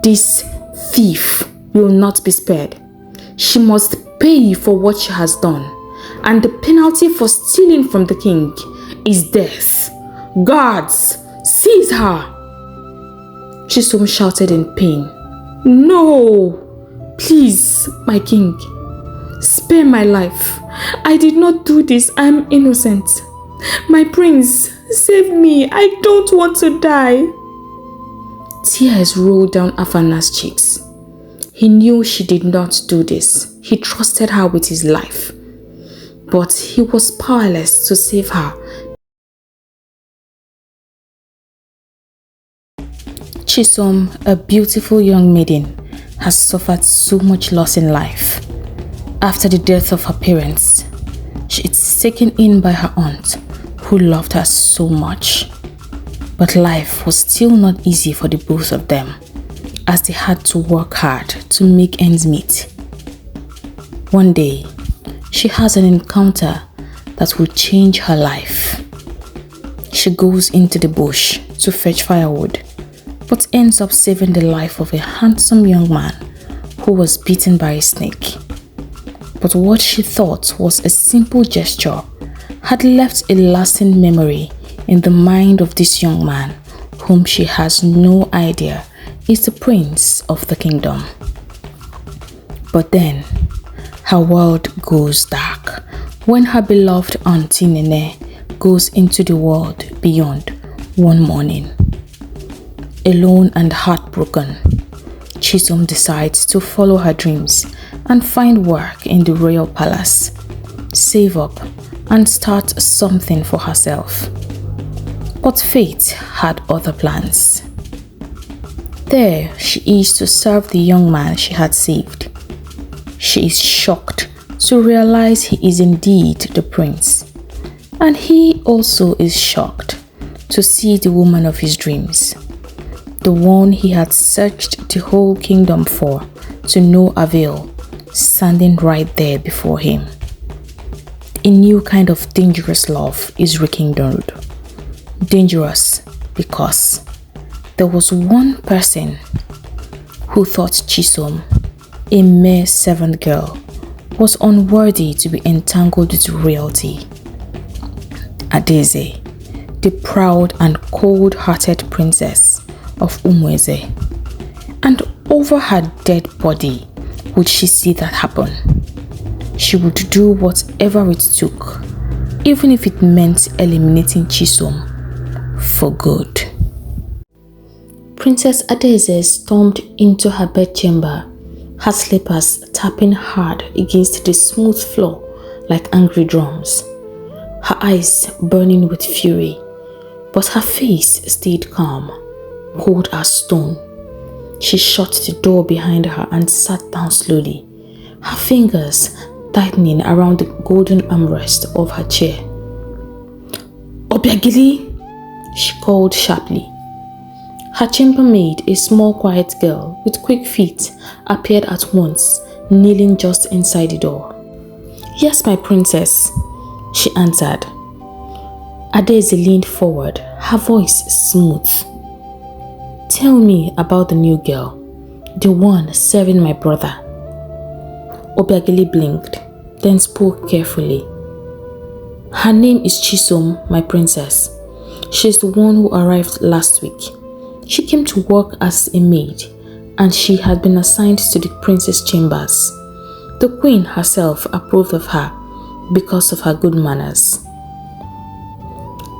This thief will not be spared. She must pay for what she has done, and the penalty for stealing from the king is death. Guards, seize her! Chisum shouted in pain. No! Please, my king, spare my life. I did not do this. I'm innocent. My prince, save me. I don't want to die. Tears rolled down Afana's cheeks. He knew she did not do this. He trusted her with his life. But he was powerless to save her. Chisom, a beautiful young maiden, has suffered so much loss in life. After the death of her parents, she is taken in by her aunt, who loved her so much. But life was still not easy for the both of them, as they had to work hard to make ends meet. One day, she has an encounter that will change her life. She goes into the bush to fetch firewood, but ends up saving the life of a handsome young man who was bitten by a snake. But what she thought was a simple gesture had left a lasting memory in the mind of this young man, whom she has no idea is the prince of the kingdom. But then, her world goes dark when her beloved auntie Nene goes into the world beyond one morning. Alone and heartbroken, Chisum decides to follow her dreams and find work in the royal palace, save up and start something for herself. But fate had other plans. There she is to serve the young man she had saved. She is shocked to realize he is indeed the prince, and he also is shocked to see the woman of his dreams, the one he had searched the whole kingdom for to no avail, standing right there before him. A new kind of dangerous love is rekindled. Dangerous because there was one person who thought Chisom, a mere servant girl, was unworthy to be entangled with royalty. Adaeze, the proud and cold-hearted princess of Umueze, and over her dead body would she see that happen. She would do whatever it took, even if it meant eliminating Chisum for good. Princess Adaeze stormed into her bedchamber, her slippers tapping hard against the smooth floor like angry drums, her eyes burning with fury, but her face stayed calm, cold as stone. She shut the door behind her and sat down slowly, her fingers tightening around the golden armrest of her chair. Obiageli, she called sharply. Her chambermaid, a small quiet girl with quick feet, appeared at once, kneeling just inside the door. Yes, my princess, she answered. Adaeze leaned forward, her voice smooth. Tell me about the new girl, the one serving my brother. Obiageli blinked, then spoke carefully. Her name is Chisum, my princess. She's the one who arrived last week. She came to work as a maid, and she had been assigned to the prince's chambers. The queen herself approved of her because of her good manners.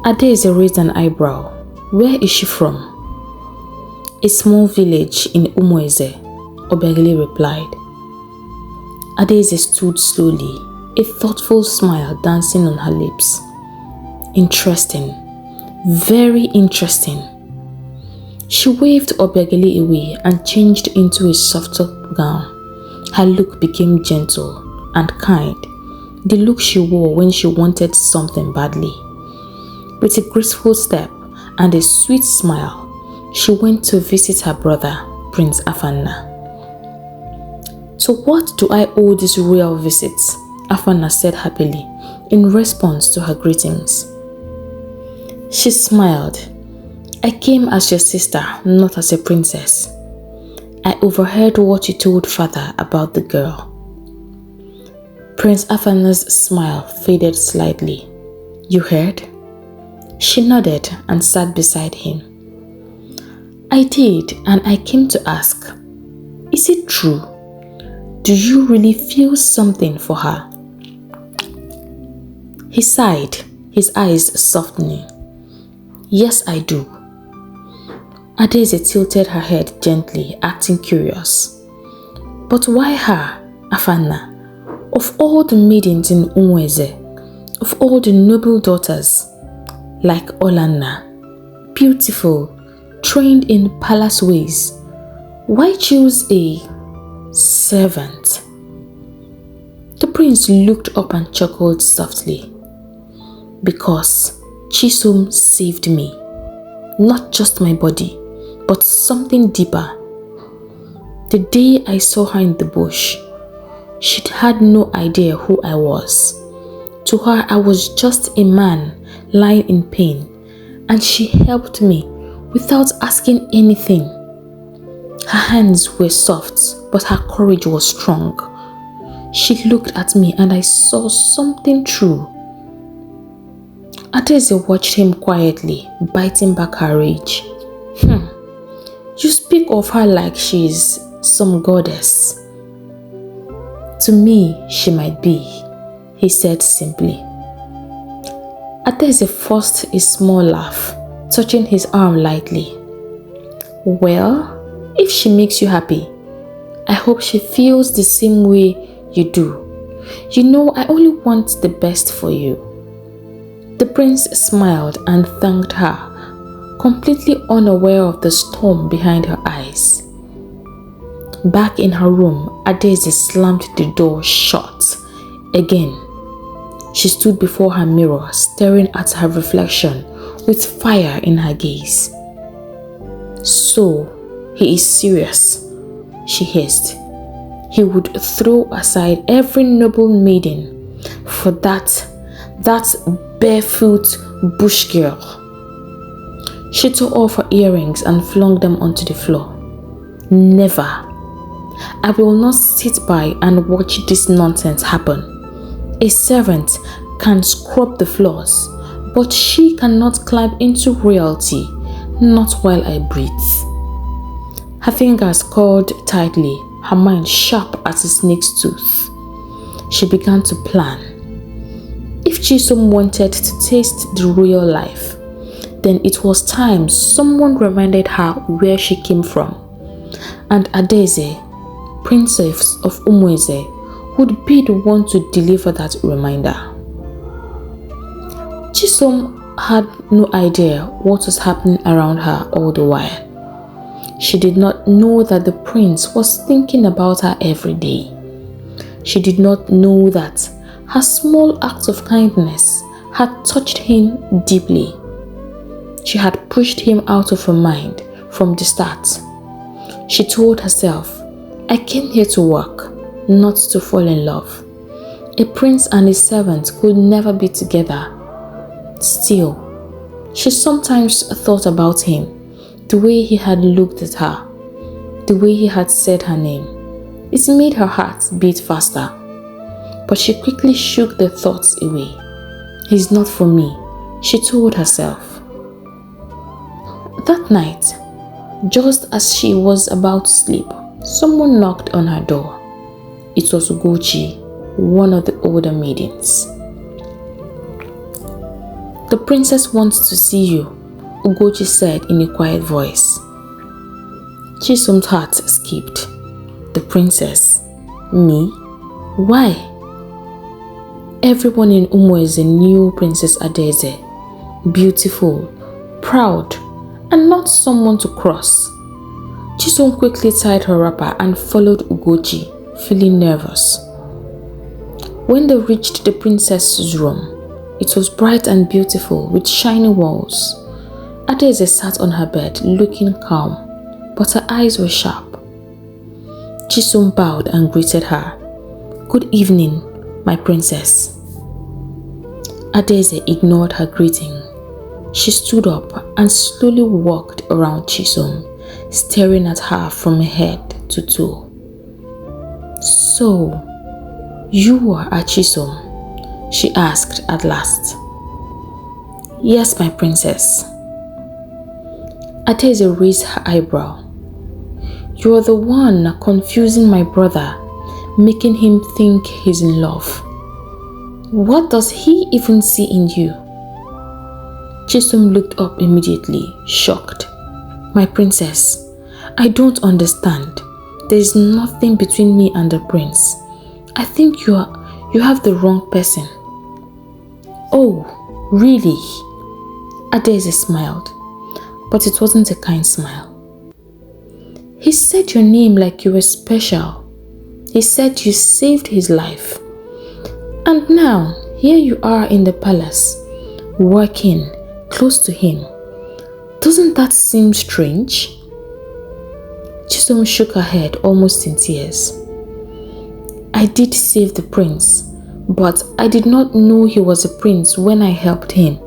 Adaeze raised an eyebrow. Where is she from? A small village in Umueze, Obiageli replied. Adaeze stood slowly, a thoughtful smile dancing on her lips. Interesting, very interesting. She waved Obiageli away and changed into a softer gown. Her look became gentle and kind, the look she wore when she wanted something badly. With a graceful step and a sweet smile, she went to visit her brother, Prince Afana. So what do I owe this royal visit? Afana said happily in response to her greetings. She smiled. I came as your sister, not as a princess. I overheard what you told father about the girl." Prince Afana's smile faded slightly. "You heard?" She nodded and sat beside him. "I did, and I came to ask, is it true? Do you really feel something for her?" He sighed, his eyes softening. "Yes, I do." Adaeze tilted her head gently, acting curious. "But why her, Afana? Of all the maidens in Umweze, of all the noble daughters, like Olanna, beautiful, trained in palace ways, why choose a servant?" The prince looked up and chuckled softly. "Because Chisum saved me, not just my body, but something deeper. The day I saw her in the bush, she'd had no idea who I was. To her, I was just a man lying in pain, and she helped me without asking anything. Her hands were soft, but her courage was strong. She looked at me and I saw something true." Adaeze watched him quietly, biting back her rage. "You speak of her like she's some goddess." "To me, she might be," he said simply. Adaeze forced a small laugh, touching his arm lightly. "Well, if she makes you happy, I hope she feels the same way you do. You know, I only want the best for you." The prince smiled and thanked her, completely unaware of the storm behind her eyes. Back in her room, Adaeze slammed the door shut. Again, she stood before her mirror, staring at her reflection with fire in her gaze. "So, he is serious," she hissed. "He would throw aside every noble maiden for that barefoot bush girl." She tore off her earrings and flung them onto the floor. "Never. I will not sit by and watch this nonsense happen. A servant can scrub the floors, but she cannot climb into royalty, not while I breathe." Her fingers curled tightly, her mind sharp as a snake's tooth. She began to plan. If Chisom wanted to taste the royal life, then it was time someone reminded her where she came from. And Adaeze, Princess of Umweze, would be the one to deliver that reminder. Chisom had no idea what was happening around her all the while. She did not know that the prince was thinking about her every day. She did not know that her small acts of kindness had touched him deeply. She had pushed him out of her mind from the start. She told herself, "I came here to work, not to fall in love. A prince and a servant could never be together." Still, she sometimes thought about him, the way he had looked at her, the way he had said her name. It made her heart beat faster. But she quickly shook the thoughts away. "He's not for me," she told herself. That night, just as she was about to sleep, someone knocked on her door. It was Ugochi, one of the older maidens. "The princess wants to see you," Ugochi said in a quiet voice. Chisum's heart skipped. The princess? Me? Why? Everyone in Umweze knew Princess Adaeze. Beautiful, proud, and not someone to cross. Chisum quickly tied her wrapper and followed Ugochi, feeling nervous. When they reached the princess's room, it was bright and beautiful with shiny walls. Adaeze sat on her bed looking calm, but her eyes were sharp. Chisum bowed and greeted her. "Good evening, my princess." Adaeze ignored her greeting. She stood up and slowly walked around Chisum, staring at her from her head to toe. "So, you are a Chisom?" she asked at last. "Yes, my princess." Adeze raised her eyebrow. "You are the one confusing my brother, making him think he's in love. What does he even see in you?" Chisum looked up immediately, shocked. "My princess, I don't understand. There is nothing between me and the prince. I think you have the wrong person." "Oh, really?" Adeze smiled, but it wasn't a kind smile. "He said your name like you were special. He said you saved his life. And now, here you are in the palace, working close to him. Doesn't that seem strange?" Chisom shook her head almost in tears. "I did save the prince, but I did not know he was a prince when I helped him.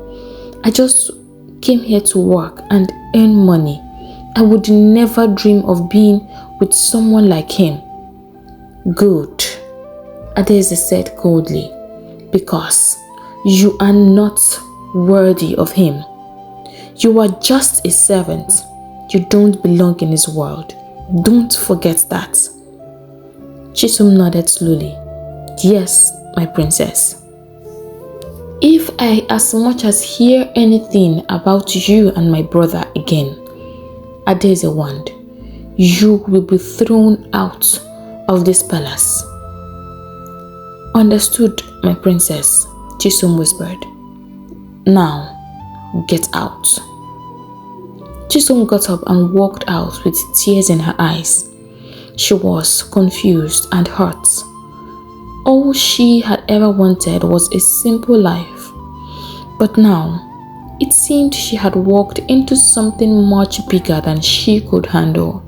I just came here to work and earn money. I would never dream of being with someone like him." "Good," Adeze said coldly, "because you are not worthy of him. You are just a servant. You don't belong in his world. Don't forget that." Chisum nodded slowly. "Yes, my princess. If I as much as hear anything about you and my brother again," Adeze warned, "you will be thrown out of this palace." "Understood, my princess," Chisum whispered. "Now, get out." Chisum got up and walked out with tears in her eyes. She was confused and hurt. All she had ever wanted was a simple life. But now, it seemed she had walked into something much bigger than she could handle.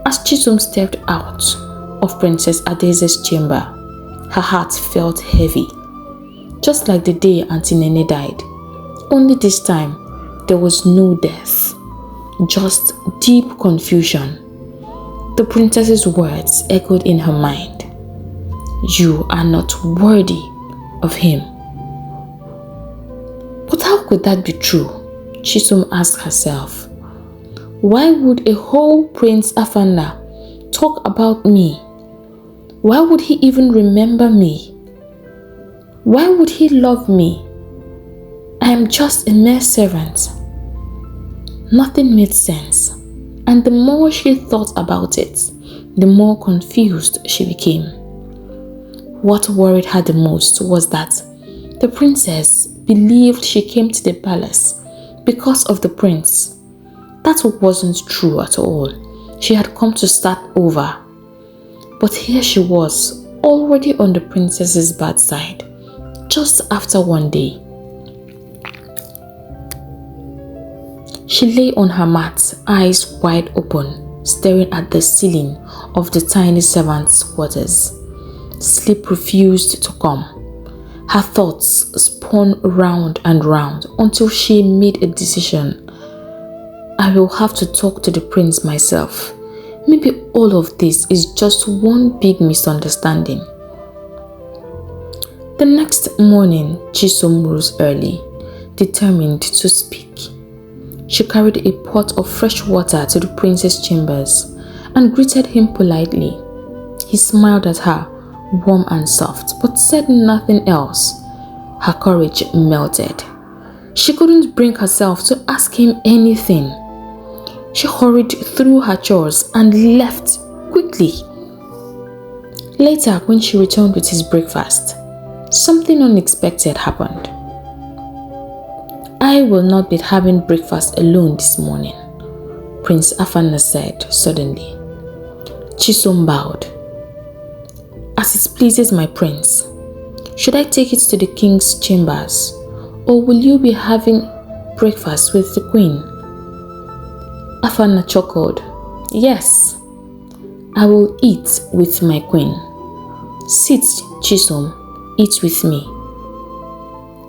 As Chisum stepped out of Princess Adeze's chamber, her heart felt heavy, just like the day Auntie Nene died. Only this time, there was no death, just deep confusion. The princess's words echoed in her mind. "You are not worthy of him." But how could that be true? Chisum asked herself. Why would a whole Prince Afana talk about me? Why would he even remember me? Why would he love me? I am just a mere servant. Nothing made sense, and the more she thought about it, the more confused she became. What worried her the most was that the princess believed she came to the palace because of the prince. That wasn't true at all. She had come to start over. But here she was, already on the princess's bad side, just after one day. She lay on her mat, eyes wide open, staring at the ceiling of the tiny servant's quarters. Sleep refused to come. Her thoughts spun round and round until she made a decision. I will have to talk to the prince myself. Maybe all of this is just one big misunderstanding. The next morning, Chisom rose early, determined to speak. She carried a pot of fresh water to the prince's chambers and greeted him politely. He smiled at her, warm and soft, but said nothing else. Her courage melted. She couldn't bring herself to ask him anything. She hurried through her chores and left quickly. Later, when she returned with his breakfast, something unexpected happened. I will not be having breakfast alone this morning, Prince Afana said suddenly. Chisom bowed. As it pleases my prince, should I take it to the king's chambers, or will you be having breakfast with the queen? Afana chuckled. Yes, I will eat with my queen. Sit, Chisom, eat with me.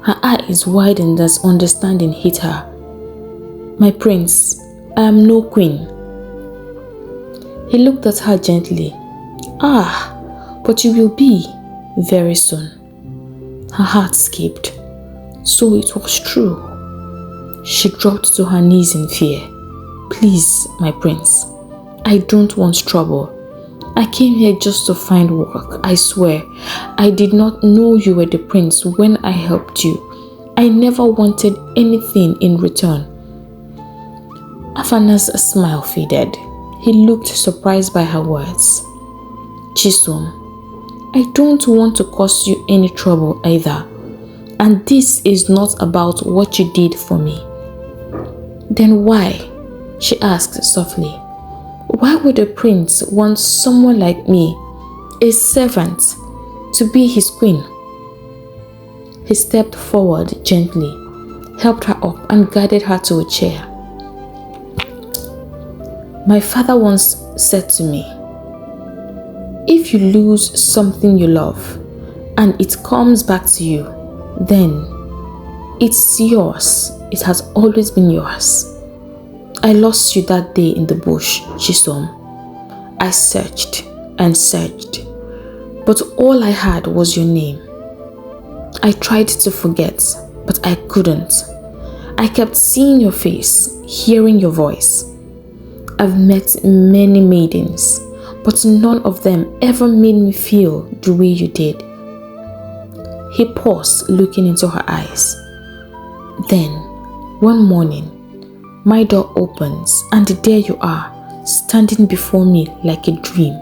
Her eyes widened as understanding hit her. My prince, I am no queen. He looked at her gently. Ah, but you will be very soon. Her heart skipped. So it was true. She dropped to her knees in fear. Please, my prince, I don't want trouble. I came here just to find work, I swear. I did not know you were the prince when I helped you. I never wanted anything in return. Afana's smile faded. He looked surprised by her words. Chisum, I don't want to cause you any trouble either. And this is not about what you did for me. Then why? She asked softly. Why would a prince want someone like me, a servant, to be his queen? He stepped forward gently, helped her up and guided her to a chair. My father once said to me, if you lose something you love and it comes back to you, then it's yours. It has always been yours. I lost you that day in the bush, Chisom. I searched and searched, but all I had was your name. I tried to forget, but I couldn't. I kept seeing your face, hearing your voice. I've met many maidens, but none of them ever made me feel the way you did. He paused, looking into her eyes. Then, one morning, my door opens and there you are, standing before me like a dream.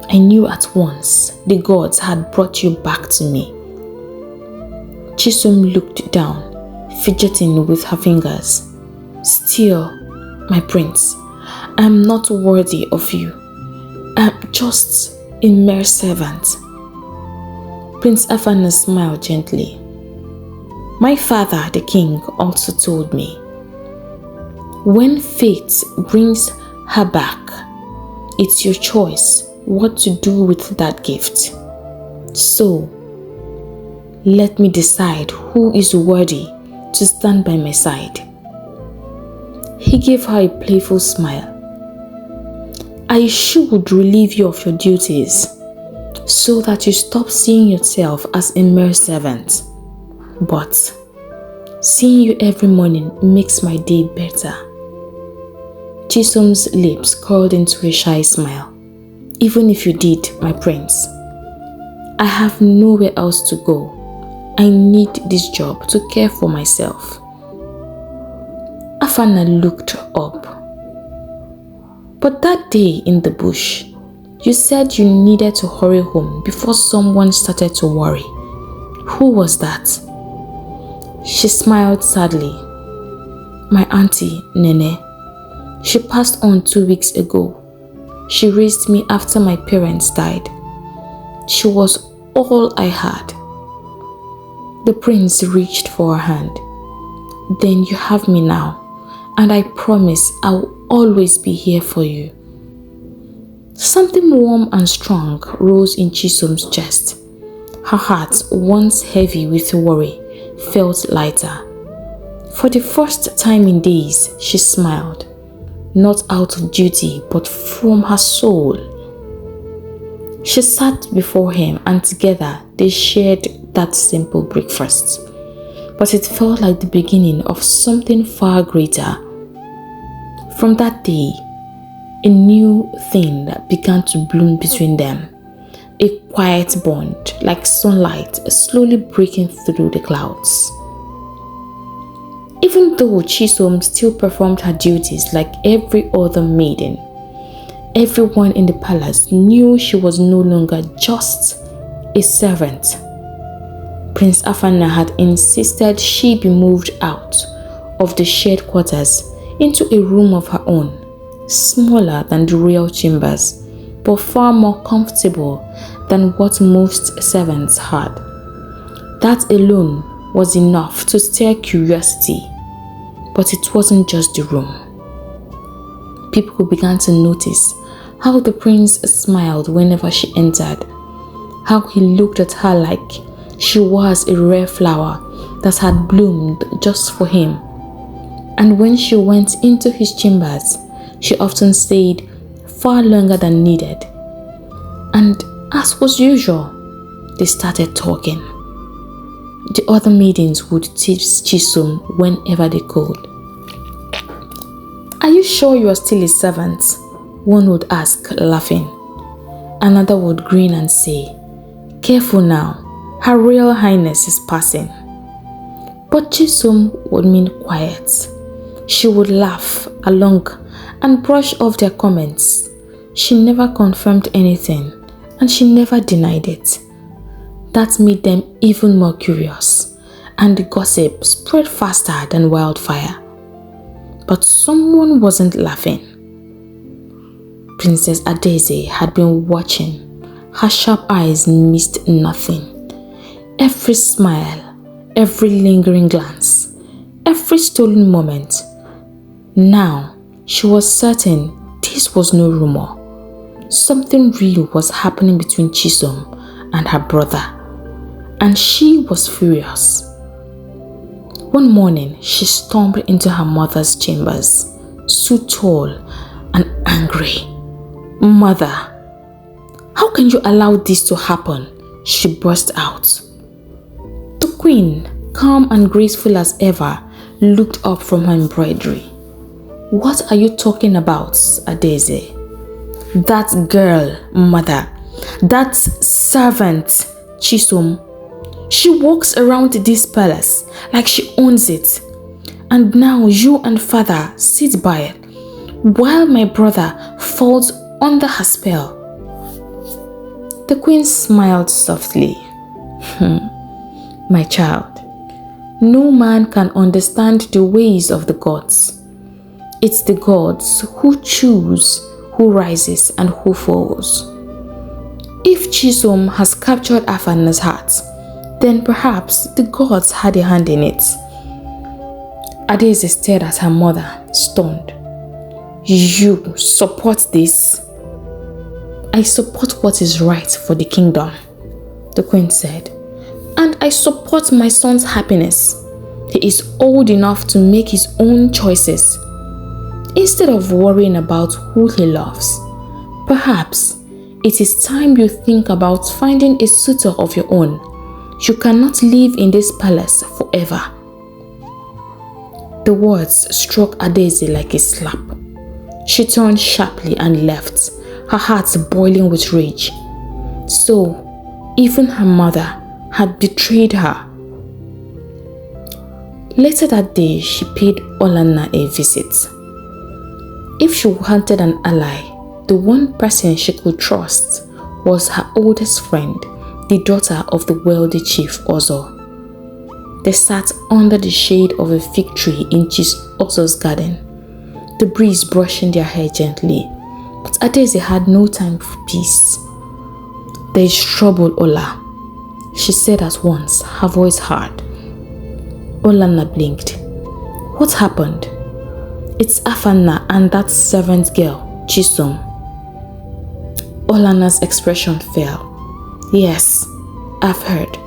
I knew at once the gods had brought you back to me. Chisum looked down, fidgeting with her fingers. Still, my prince, I am not worthy of you. I am just a mere servant. Prince Afana smiled gently. My father, the king, also told me, when fate brings her back, it's your choice what to do with that gift. So, let me decide who is worthy to stand by my side. He gave her a playful smile. I should relieve you of your duties so that you stop seeing yourself as a mere servant. But seeing you every morning makes my day better. Chisum's lips curled into a shy smile. Even if you did, my prince, I have nowhere else to go. I need this job to care for myself. Afana looked up. But that day in the bush, you said you needed to hurry home before someone started to worry. Who was that? She smiled sadly. My auntie, Nene. She passed on 2 weeks ago. She raised me after my parents died. She was all I had. The prince reached for her hand. Then you have me now, and I promise I will always be here for you. Something warm and strong rose in Chisum's chest. Her heart, once heavy with worry, felt lighter. For the first time in days, she smiled, not out of duty, but from her soul. She sat before him and together they shared that simple breakfast. But it felt like the beginning of something far greater. From that day, a new thing began to bloom between them. A quiet bond, like sunlight, slowly breaking through the clouds. Even though Chisom still performed her duties like every other maiden, everyone in the palace knew she was no longer just a servant. Prince Afana had insisted she be moved out of the shared quarters into a room of her own, smaller than the royal chambers, but far more comfortable than what most servants had. That alone was enough to stir curiosity, but it wasn't just the room. People began to notice how the prince smiled whenever she entered, how he looked at her like she was a rare flower that had bloomed just for him. And when she went into his chambers, she often said, far longer than needed. And as was usual, they started talking. The other maidens would teach Chisum whenever they could. "Are you sure you are still a servant?" one would ask, laughing. Another would grin and say, "Careful now, Her Royal Highness is passing." But Chisum would mean quiet. She would laugh along and brush off their comments. She never confirmed anything, and she never denied it. That made them even more curious, and the gossip spread faster than wildfire. But someone wasn't laughing. Princess Adaeze had been watching. Her sharp eyes missed nothing. Every smile, every lingering glance, every stolen moment. Now, she was certain this was no rumor. Something real was happening between Chisum and her brother, and she was furious. One morning, she stormed into her mother's chambers, so tall and angry. "Mother, how can you allow this to happen?" she burst out. The queen, calm and graceful as ever, looked up from her embroidery. "What are you talking about, Adaeze?" "That girl, mother. That servant, Chisum. She walks around this palace like she owns it. And now you and father sit by it, while my brother falls under her spell." The queen smiled softly. "My child, no man can understand the ways of the gods. It's the gods who choose who rises and who falls. If Chisom has captured Afana's heart, then perhaps the gods had a hand in it." Adaeze stared at her mother, stunned. "You support this?" "I support what is right for the kingdom," the queen said. "And I support my son's happiness. He is old enough to make his own choices. Instead of worrying about who he loves, perhaps it is time you think about finding a suitor of your own. You cannot live in this palace forever." The words struck Adaeze like a slap. She turned sharply and left, her heart boiling with rage. So, even her mother had betrayed her. Later that day, she paid Olanna a visit. If she wanted an ally, the one person she could trust was her oldest friend, the daughter of the wealthy chief Ozo. They sat under the shade of a fig tree in Ozo's garden, the breeze brushing their hair gently. But Adaeze had no time for peace. "There is trouble, Ola," she said at once, her voice hard. Olanna blinked. "What happened?" "It's Afana and that servant girl, Chisum." Olanna's expression fell. "Yes, I've heard.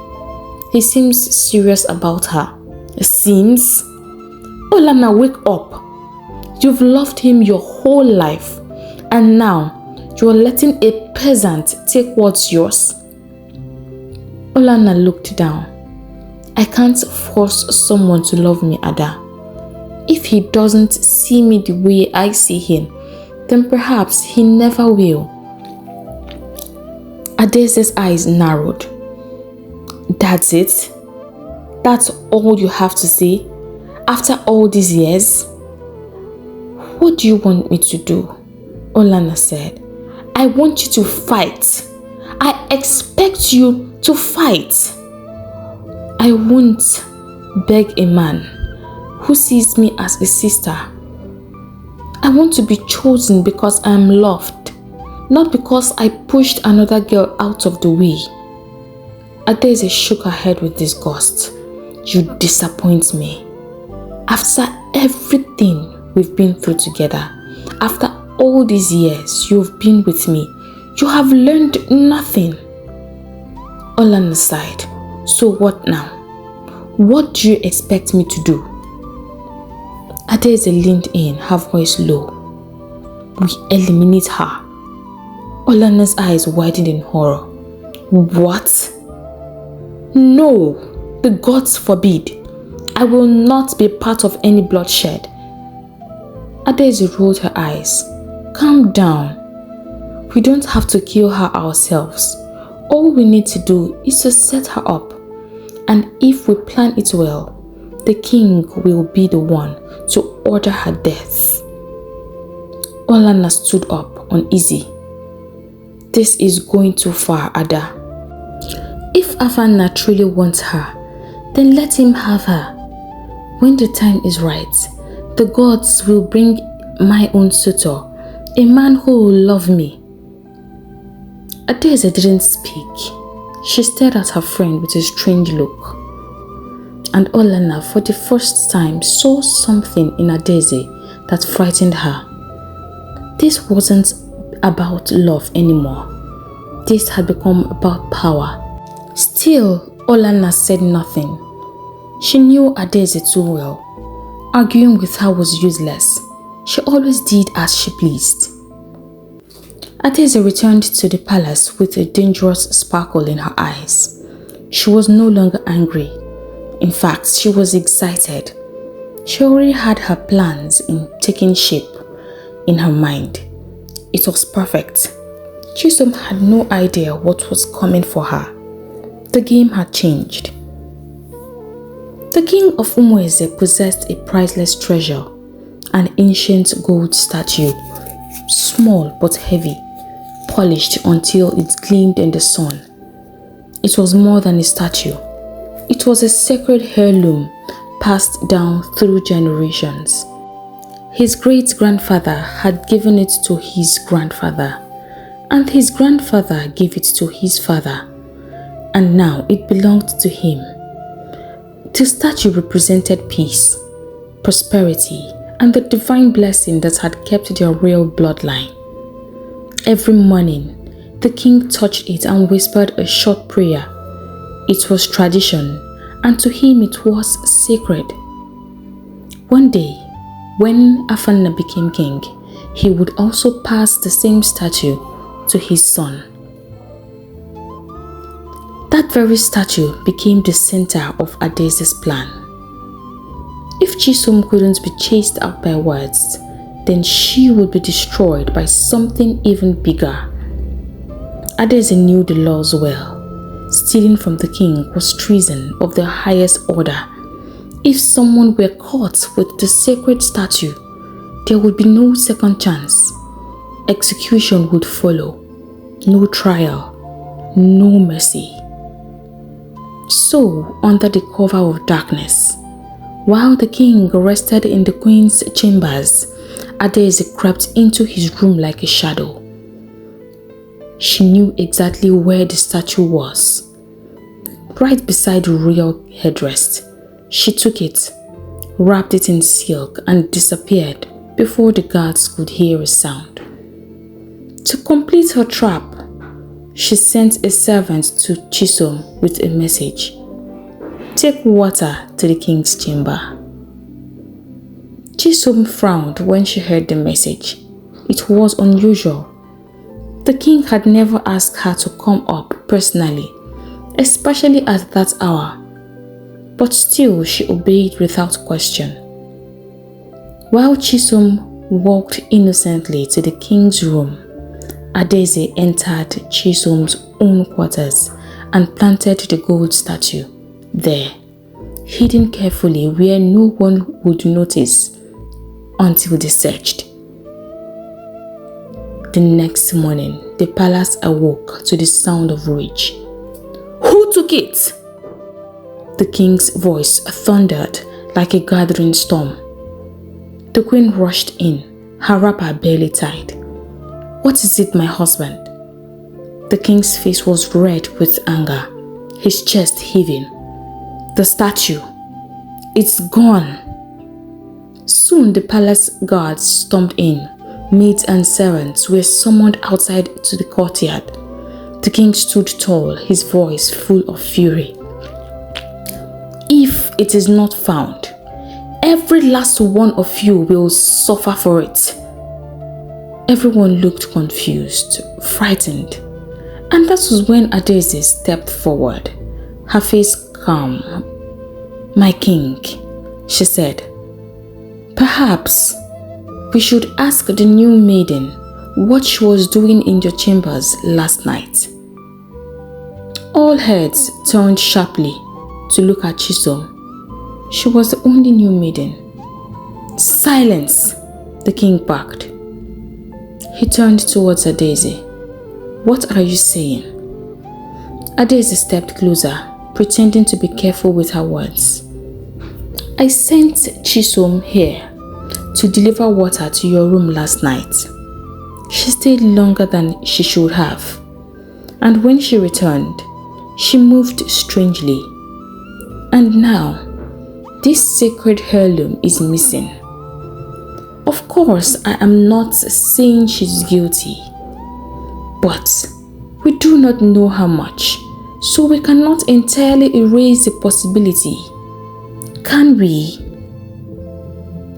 He seems serious about her." "Seems? Olanna, wake up. You've loved him your whole life, and now you're letting a peasant take what's yours." Olanna looked down. "I can't force someone to love me, Ada. If he doesn't see me the way I see him, then perhaps he never will." Adaeze's eyes narrowed. "That's it? That's all you have to say? After all these years?" "What do you want me to do?" Olanna said. "I want you to fight. I expect you to fight." "I won't beg a man who sees me as a sister. I want to be chosen because I am loved, not because I pushed another girl out of the way." Adaeze shook her head with disgust. "You disappoint me. After everything we've been through together, after all these years you've been with me, you have learned nothing." Olanna sighed. "So what now? What do you expect me to do?" Adaeze leaned in, her voice low. We eliminate her. Olana's eyes widened in horror. What? No, the gods forbid. I will not be part of any bloodshed. Adaeze rolled her eyes. Calm down. We don't have to kill her ourselves. All we need to do is to set her up. And if we plan it well, the king will be the one to order her death. Olana stood up, uneasy. This is going too far, Ada. If Afana truly wants her, then let him have her. When the time is right, the gods will bring my own suitor, a man who will love me. Adaeze didn't speak. She stared at her friend with a strange look. And Olana, for the first time, saw something in Adaeze that frightened her. This wasn't about love anymore. This had become about power. Still, Olana said nothing. She knew Adaeze too well. Arguing with her was useless. She always did as she pleased. Adaeze returned to the palace with a dangerous sparkle in her eyes. She was no longer angry. In fact, she was excited. She already had her plans in taking shape in her mind. It was perfect. Chisum had no idea what was coming for her. The game had changed. The king of Umueze possessed a priceless treasure, an ancient gold statue, small but heavy, polished until it gleamed in the sun. It was more than a statue. It was a sacred heirloom passed down through generations. His great-grandfather had given it to his grandfather, and his grandfather gave it to his father, and now it belonged to him. The statue represented peace, prosperity, and the divine blessing that had kept their royal bloodline. Every morning, the king touched it and whispered a short prayer. It was tradition, and to him it was sacred. One day, when Afana became king, he would also pass the same statue to his son. That very statue became the center of Adaeze's plan. If Chisum couldn't be chased out by words, then she would be destroyed by something even bigger. Adaeze knew the laws well. Stealing from the king was treason of the highest order. If someone were caught with the sacred statue, there would be no second chance. Execution would follow. No trial, no mercy. So, under the cover of darkness, while the king rested in the queen's chambers, Adaeze crept into his room like a shadow. She knew exactly where the statue was. Right beside the royal headrest. She took it, wrapped it in silk, and disappeared before the guards could hear a sound. To complete her trap, she sent a servant to Chisom with a message. Take water to the king's chamber. Chisom frowned when she heard the message. It was unusual. The king had never asked her to come up personally, especially at that hour. But still she obeyed without question. While Chisom walked innocently to the king's room, Adaeze entered Chisum's own quarters and planted the gold statue there, hidden carefully where no one would notice until they searched. The next morning, the palace awoke to the sound of rage. Who took it? The king's voice thundered like a gathering storm. The queen rushed in, her wrapper barely tied. What is it, my husband? The king's face was red with anger, his chest heaving. The statue. It's gone. Soon the palace guards stormed in. Maids and servants were summoned outside to the courtyard. The king stood tall, his voice full of fury. If it is not found, every last one of you will suffer for it. Everyone looked confused, frightened, and that was when Adaeze stepped forward, her face calm. "My king," she said, "perhaps we should ask the new maiden what she was doing in your chambers last night." All heads turned sharply to look at Chisom. She was the only new maiden. "Silence!" the king barked. He turned towards Adaeze. "What are you saying?" Adaeze stepped closer, pretending to be careful with her words. "I sent Chisom here to deliver water to your room last night. She stayed longer than she should have, and when she returned, she moved strangely. And now, this sacred heirloom is missing. Of course, I am not saying she's guilty, but we do not know how much, so we cannot entirely erase the possibility. Can we?"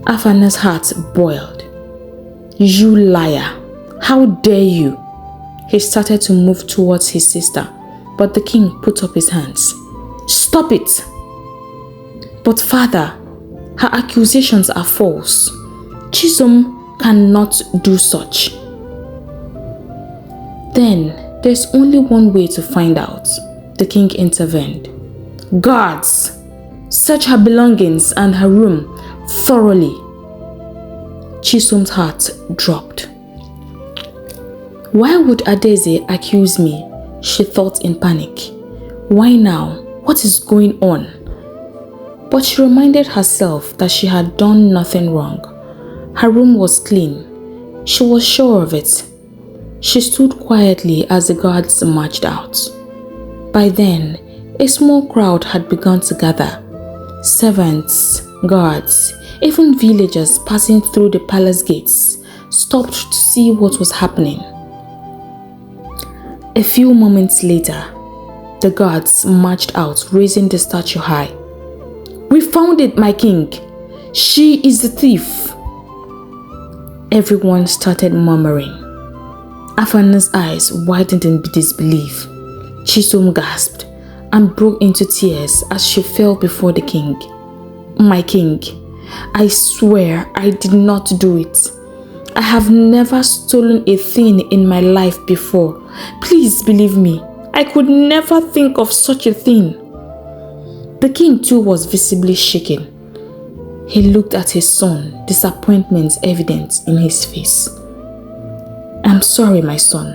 Afana's heart boiled. "You liar! How dare you?" He started to move towards his sister, but the king put up his hands. "Stop it!" "But father, her accusations are false. Chisum cannot do such." "Then there's only one way to find out," the king intervened. "Guards, search her belongings and her room thoroughly." Chisum's heart dropped. "Why would Adaeze accuse me?" she thought in panic. "Why now? What is going on?" But she reminded herself that she had done nothing wrong. Her room was clean. She was sure of it. She stood quietly as the guards marched out. By then, a small crowd had begun to gather. Servants, guards, even villagers passing through the palace gates stopped to see what was happening. A few moments later, the guards marched out, raising the statue high. "We found it, my king! She is the thief!" Everyone started murmuring. Afana's eyes widened in disbelief. Chisum gasped and broke into tears as she fell before the king. "My king, I swear I did not do it. I have never stolen a thing in my life before. Please believe me. I could never think of such a thing." The king too was visibly shaken. He looked at his son, disappointment evident in his face. "I'm sorry, my son,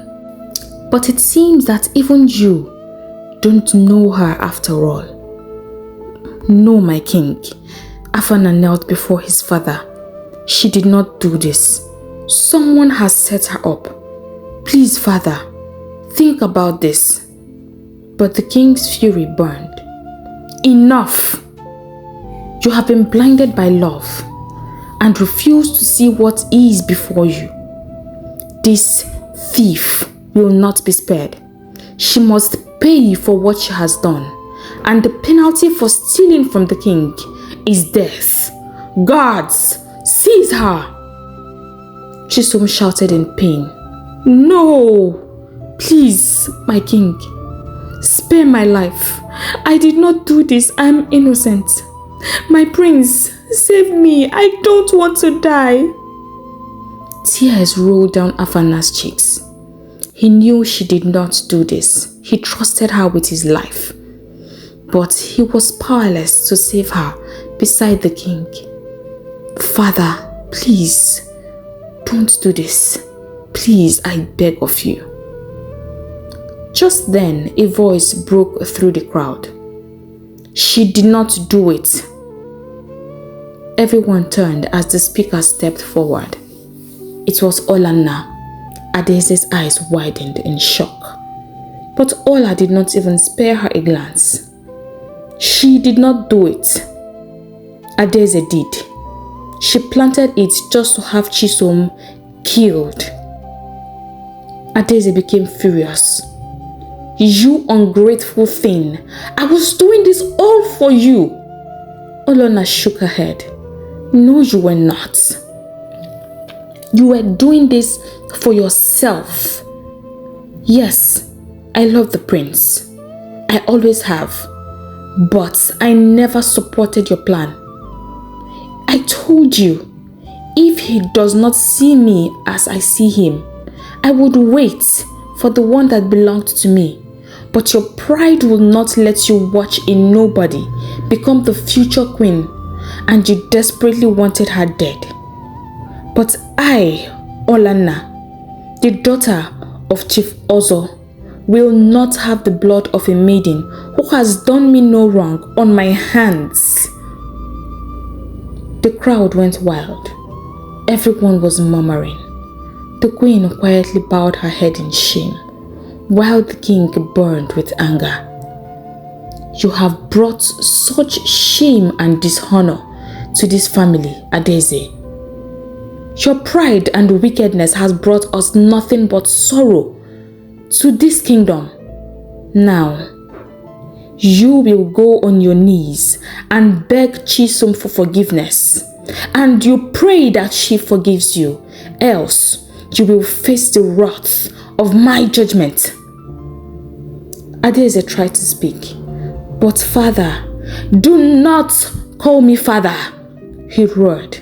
but it seems that even you don't know her after all." "No, my king." Afana knelt before his father. "She did not do this. Someone has set her up. Please, father, think about this." But the king's fury burned. "Enough! You have been blinded by love and refuse to see what is before you. This thief will not be spared. She must pay for what she has done, and the penalty for stealing from the king is death. Guards, seize her!" Chisum shouted in pain. "No! Please, my king, spare my life. I did not do this. I am innocent. My prince, save me. I don't want to die." Tears rolled down Afana's cheeks. He knew she did not do this. He trusted her with his life. But he was powerless to save her beside the king. "Father, please, don't do this. Please, I beg of you." Just then, a voice broke through the crowd. "She did not do it." Everyone turned as the speaker stepped forward. It was Olanna. Adaeze's eyes widened in shock. But Ola did not even spare her a glance. "She did not do it. Adaeze did. She planted it just to have Chisum killed." Adaeze became furious. "You ungrateful thing! I was doing this all for you!" Olona shook her head. "No, you were not. You were doing this for yourself. Yes, I love the prince. I always have. But I never supported your plan. I told you, if he does not see me as I see him, I would wait for the one that belonged to me. But your pride will not let you watch a nobody become the future queen, and you desperately wanted her dead. But I, Olanna, the daughter of Chief Ozo, will not have the blood of a maiden who has done me no wrong on my hands. The crowd went wild. Everyone was murmuring. The queen quietly bowed her head in shame, while the king burned with anger. You have brought such shame and dishonor to this family, Adeze. Your pride and wickedness has brought us nothing but sorrow to this kingdom. Now, you will go on your knees and beg Chisum for forgiveness, and you pray that she forgives you, else you will face the wrath of my judgment. Adeze tried to speak, but father, do not call me father, he roared.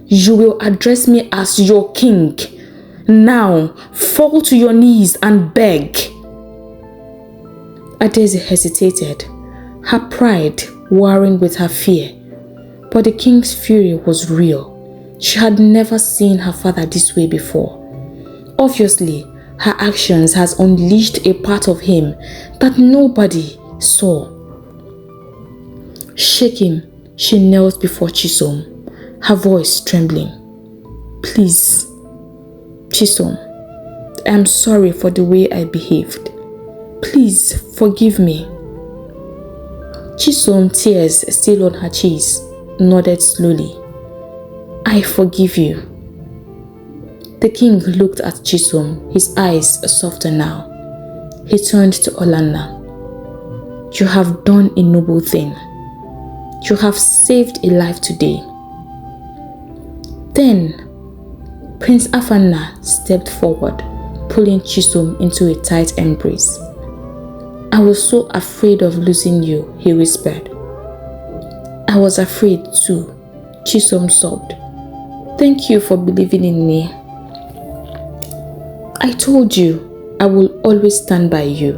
You will address me as your king. Now, fall to your knees and beg. Adeze hesitated, her pride warring with her fear. But the king's fury was real. She had never seen her father this way before. Obviously, her actions has unleashed a part of him that nobody saw. Shaking, she knelt before Chisom, her voice trembling. Please, Chisum, I am sorry for the way I behaved. Please forgive me. Chisum, tears still on her cheeks, nodded slowly. I forgive you. The king looked at Chisum, his eyes softer now. He turned to Olanna. You have done a noble thing. You have saved a life today. Then, Prince Afana stepped forward, pulling Chisum into a tight embrace. I was so afraid of losing you, he whispered. I was afraid too, Chisum sobbed. Thank you for believing in me. I told you I will always stand by you,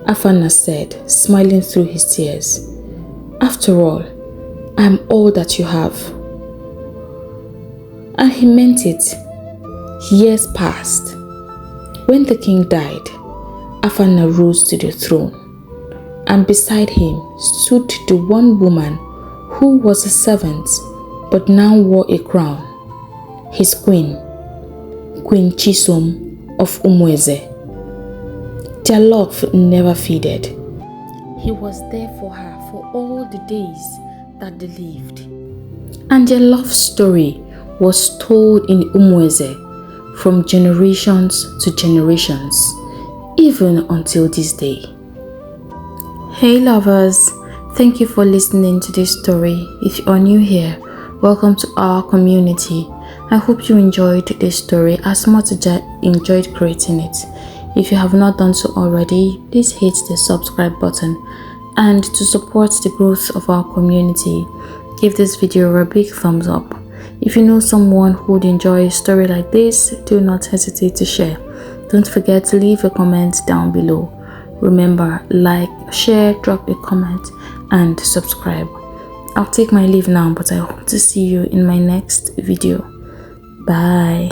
Afana said, smiling through his tears. After all, I am all that you have. And he meant it. Years passed. When the king died, Afana rose to the throne, and beside him stood the one woman who was a servant but now wore a crown, his queen, Queen Chisom of Umweze. Their love never faded. He was there for her for all the days that they lived. And their love story was told in Umweze from generations to generations, even until this day. Hey lovers, thank you for listening to this story. If you are new here, welcome to our community. I hope you enjoyed this story as much as I enjoyed creating it. If you have not done so already, please hit the subscribe button. And to support the growth of our community, give this video a big thumbs up. If you know someone who would enjoy a story like this, do not hesitate to share. Don't forget to leave a comment down below. Remember, like, share, drop a comment, and subscribe. I'll take my leave now, but I hope to see you in my next video. Bye.